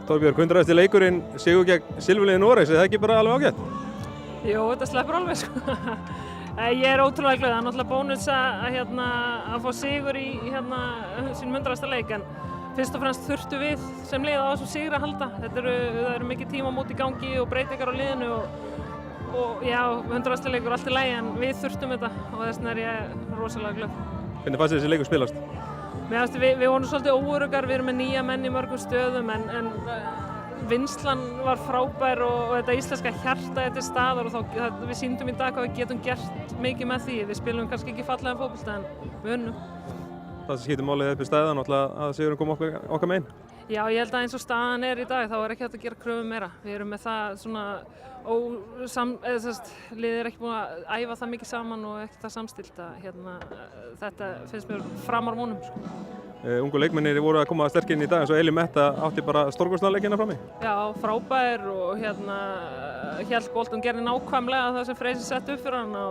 Torbjörg, 100. leikurinn, sigur gegn Silfurliði Noregs, er það ekki bara alveg ágætt? Jú, þetta sleppur alveg sko. Ég er ótrúlega glöð, það er náttúrulega bónus að fá sigur í sínum 100. leik, en fyrst og fremst þurftum við sem lið á þessum sigri að halda. Það eru mikið tímamót í gangi og breytingar á liðinu og já, 100. leikur allt í lagi, en við þurftum þetta og þess vegna er ég rosalega glöð. Hvernig fannst þér þessi leikur spilast? Við vorum svolítið óöruggar, við erum með nýja menn í mörgum stöðum, en vinnslan var frábær og þetta íslenska hjarta er til staðar og við sýndum í dag hvað við getum gert mikið með því. Við spilum kannski ekki fallegan fótbolta en við unnum. Það sem skiptir málið upp í stæðan að sigurinn kom okkar megin? Já, ég held að eins og staðan er í dag þá er ekki hægt að gera kröfu meira. Við erum með það svona liðið er ekki búin að æfa það mikið saman og ekki það samstillt að þetta finnst mér framar vonum sko. Ungu leikmennir voru að koma sterkir inn í dag, eins og Elín Metta átti bara stórkostlega leikina frammi. Já, frábær og hélt boltann gerði nákvæmlega það sem Freysi sett upp fyrir hana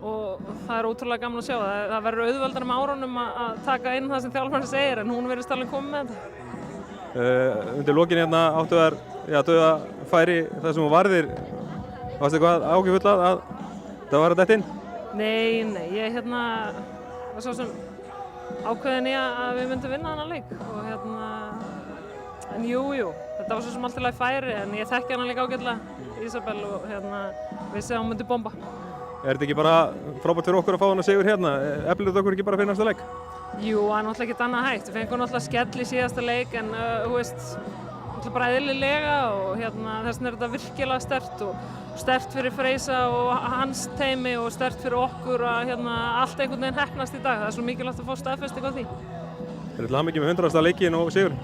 og það er ótrúlega gaman að sjá. Það verður auðveldara með árunum að taka inn það sem þjálfarinn segir, en hún virðist alveg komið með þetta. Undir lokin áttu þær dauða færi það sem hún varðir. Varstu eitthvað áhyggjufull að það var að detta inn? Nei, ég var svo sem ákveðin í að við myndum vinna þennan leik og en jú, þetta var svo sem allt í lagi færi, en ég þekki hana líka ágætlega, Ísabel, og vissi að hún myndi bomba. Er þetta ekki bara frábært fyrir okkur að fá hana sigur hérna? Eflir þetta okkur ekki bara fyrir næsta leik? Jú, það er náttúrulega ekkert annað hægt. Við fengum náttúrulega skell í síðasta leik, en náttúrulega bara eðlilega og þess vegna er þetta virkilega sterkt fyrir Freysa og hans teymi og sterkt fyrir okkur að allt einhvern veginn heppnast í dag. Það er svo mikilvægt að fá staðfestingu á því. Til hamingju með 100. leikinn og sigurinn.